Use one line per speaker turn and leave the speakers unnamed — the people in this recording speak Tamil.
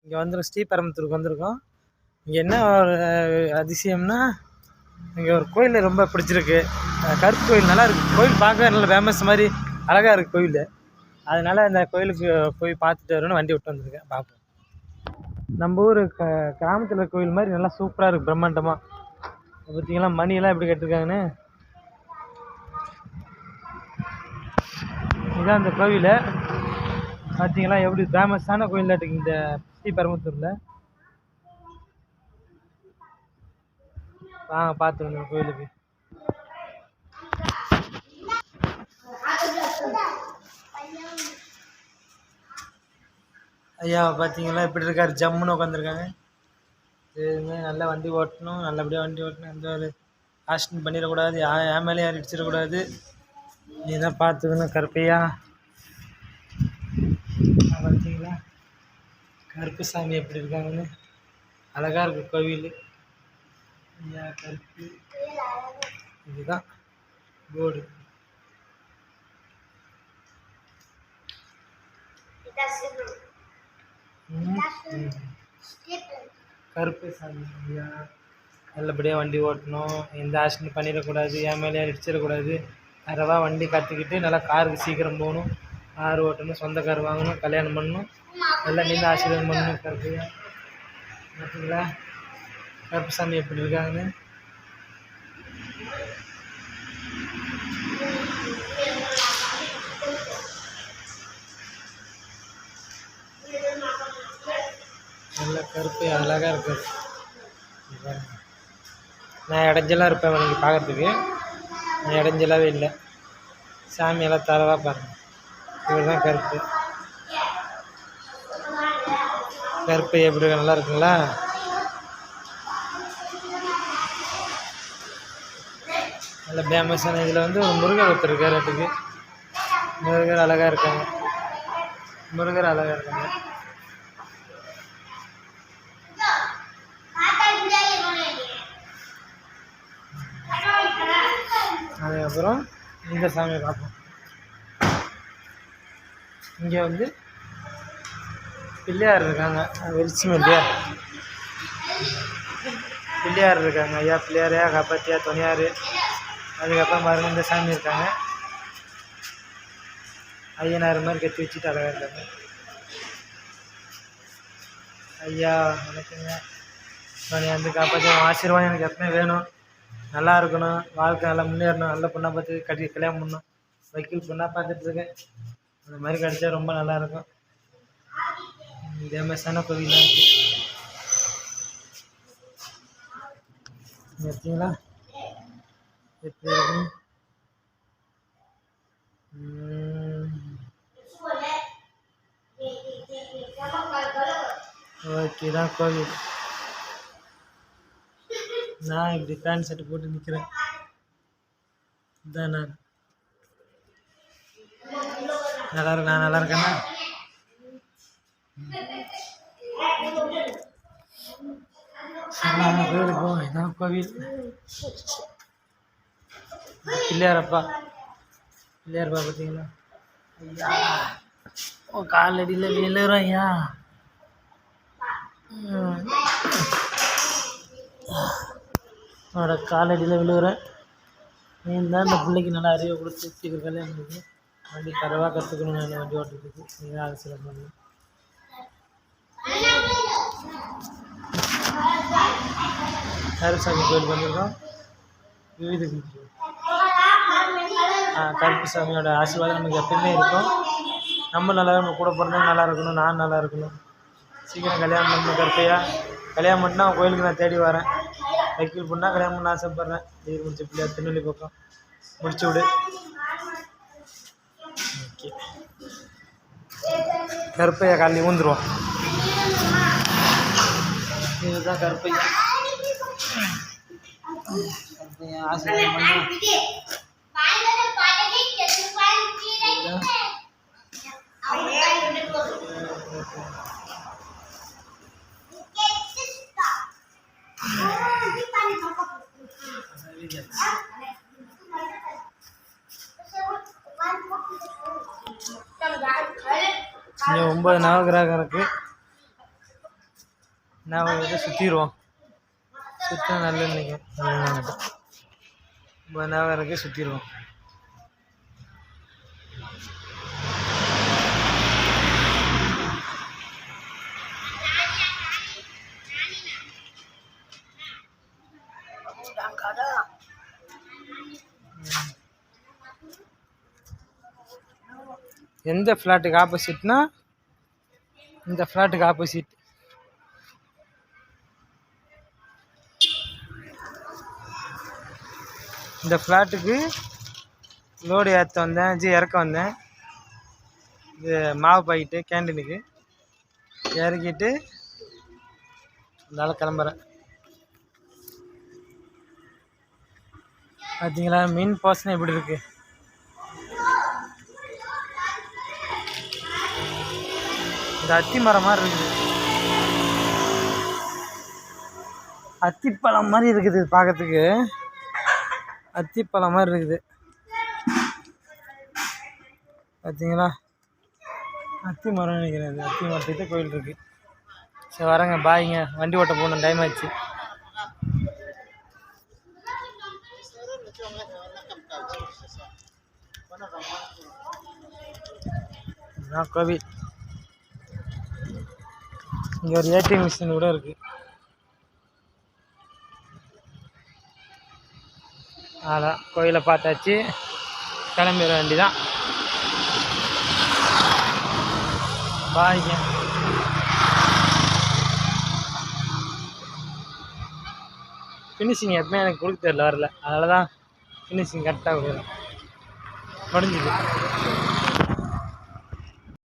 இங்கே வந்துடும், ஸ்ரீபெரும்புத்தூருக்கு வந்திருக்கோம். இங்கே என்ன ஒரு அதிசயம்னா, இங்கே ஒரு கோயில் ரொம்ப பிடிச்சிருக்கு. கருப்பு கோயில் நல்லா இருக்குது. கோயில் பார்க்க நல்ல ஃபேமஸ் மாதிரி அழகாக இருக்குது கோயில். அதனால் இந்த கோயிலுக்கு போய் பார்த்துட்டு வரணும்னு வண்டி விட்டு வந்திருக்கேன். பார்ப்போம். நம்ம ஊர் கிராமத்தில் கோயில் மாதிரி நல்லா சூப்பராக இருக்குது, பிரம்மாண்டமாக. பார்த்தீங்களா மணியெல்லாம் எப்படி கட்டிருக்காங்கன்னு. இதுதான் இந்த கோவில். பார்த்தீங்களா எப்படி ஃபேமஸான கோயில் இருக்குது இந்த ஸ்ரீபெரும்புத்தூரில். வாங்க பார்த்து வந்தோம் கோயிலுக்கு. ஐயா பார்த்தீங்களா இப்படி இருக்காரு, ஜம்முன்னு உட்காந்துருக்காங்க. சரிங்க, நல்லா வண்டி ஓட்டணும், நல்லபடியாக வண்டி ஓட்டணும், எந்த ஒரு ஆக்சிடென்ட் பண்ணிடக்கூடாது, என் மேலே யாரும் இடிச்சிடக்கூடாது. நீ தான் பார்த்துக்கணும். கருப்பையா பார்த்தீங்களா கருப்பு சாமி எப்படி இருக்காங்கன்னு. அழகாக இருக்குது கோவில். ஐயா கருப்பு, இதுதான் போர்டு. கருப்பு சாமி ஐயா, நல்லபடியாக வண்டி ஓட்டணும், எந்த ஆக்சிடென்ட் பண்ணிடக்கூடாது, என் மேலே இடிச்சிடக்கூடாது. அறவா வண்டி கற்றுக்கிட்டு நல்லா காருக்கு சீக்கிரம் போகணும், கார் ஓட்டணும், சொந்த கார் வாங்கணும், கல்யாணம் பண்ணணும், எல்லாம் நின்று ஆசீர்வாதம் பண்ணணும். கருப்பையா பார்த்தீங்களா கருப்பு சாமி எப்படி இருக்காங்கன்னு. நல்ல கருப்பு அழகாக இருக்குது. நான் இடைஞ்சலாக இருப்பேன் எனக்கு பார்க்குறதுக்கு, நான் இடைஞ்சலாகவே இல்லை. சாமியெல்லாம் தரவாக பாருங்கள். இவர் தான் கருப்பு. கருப்பு எப்படி நல்லா இருக்குங்களா. நல்ல ஃபேமஸான இதில் வந்து ஒரு முருகர் ஒருத்தர் இருக்கார். அதுக்கு முருகர் அழகாக இருக்காங்க. முருகர் அழகாக இருக்காங்க. அதுக்கப்புறம் இந்த சாமியை பார்ப்போம். இங்கே வந்து பிள்ளையார் இருக்காங்க, வெளிச்சம் இல்லையா, பிள்ளையார் இருக்காங்க. ஐயா பிள்ளையாரையா காப்பாற்றியா துணையார். அதுக்கப்புறம் பாருங்கள் இந்த சாமி இருக்காங்க, ஐயனார் மாதிரி கட்டி வச்சுட்டு அழகாக இருக்காங்க. ஐயா வணக்கங்க, துணை வந்து காப்பாற்றி ஆசீர்வாதம் எனக்கு எப்பவுமே வேணும். நல்லா இருக்கணும், வாழ்க்கை நல்லா முன்னேறணும், நல்ல பொண்ணாக பார்த்து கல்யாணம் பண்ணணும். வக்கீல் பொண்ணாக பார்த்துட்ருக்கேன், அந்த மாதிரி கிடச்சா ரொம்ப நல்லாயிருக்கும். ஃபேமஸான கோவிலாக இருக்குது. பார்த்தீங்களா எப்படி இருக்கு. ஓகே தான் கோவில். நான் இப்படி பேண்ட் ஷர்ட் போட்டு நிற்கிறேன். இதுதான் நான் நல்லா இருக்கேன்னா. கோவிலுக்கு போவோம். இதான் கோவில். பிள்ளையாரப்பா பார்த்தீங்களா. ஐயா காலடியில் விழுறோம் ஐயா. அவனோட காலடியில் விழுகிறேன். நீ தான் இந்த பிள்ளைக்கு நல்லா அறிவை கொடுத்து சீக்கிரம் கல்யாணம் பண்ணி வண்டி தரவாக கற்றுக்கணும். நான் வண்டி ஓட்டுறதுக்கு நீங்கள் அவசியம் பண்ணணும். கருப்புசாமி கோயிலுக்கு வந்திருக்கோம். விவித கருப்பு சாமியோட ஆசீர்வாதம் நமக்கு எப்பயுமே இருக்கும். நம்ம நல்லா நம்ம கூட பிறந்தவங்க நல்லா இருக்கணும், நான் நல்லா இருக்கணும். சீக்கிரம் கல்யாணம் பண்ணணும். கருப்பையா கல்யாணம் பண்ணால் கோயிலுக்கு நான் தேடி வரேன். வக்கீல் பொண்ணாக கல்யாணம் பண்ண ஆசைப்பட்றேன். டிகிரி முடிச்ச பிள்ளையா திருநெல்வேலி பக்கம் முடிச்சு விடு. ஓகே கருப்பையா காலையில் ஊந்துருவோம். இதுதான் கருப்பையா. ஆசீர்வாதம் பண்ண இங்கே 9 நவகிரகம் இருக்குது. நான் வந்து சுற்றிடுவோம். சுற்ற நல்லெண்ணெய்க்கு நான் வரைக்கும் சுற்றிடுவோம். எந்த ஃப்ளாட்டுக்கு ஆப்போசிட்னா இந்த ஃப்ளாட்டுக்கு ஆப்போசிட். இந்த ஃப்ளாட்டுக்கு லோடு ஏற்ற வந்தேன், இறக்க வந்தேன். இது மாவு பாக்கெட்டு கேண்டீனுக்கு இறக்கிட்டு அதனால் கிளம்புறேன். பார்த்தீங்களா மீன் பாசனை எப்படி இருக்குது. இந்த அத்தி மரம் மாதிரி இருக்குது, அத்திப்பழம் மாதிரி இருக்குது பார்க்கறதுக்கு. அத்திப்பழம் மாதிரி இருக்குது பார்த்தீங்களா. அத்தி மரம் நினைக்கிறேன். அத்தி மரத்துக்கிட்ட கோயில் இருக்குது. சரி வரேங்க, பாய்ங்க. வண்டி ஓட்ட போகணும், டைம் ஆச்சு. கோவில் இங்கே ஒரு ஏடிஎம் மிஷின் கூட இருக்குது. அதான் கோயிலை பார்த்தாச்சு, கிளம்பிட வேண்டிதான். பாய்ங்க. ஃபினிஷிங் எப்பவுமே எனக்கு கொடுக்க தெரியல, வரல. அதனால தான் ஃபினிஷிங் கரெக்டாக முடிஞ்சுது.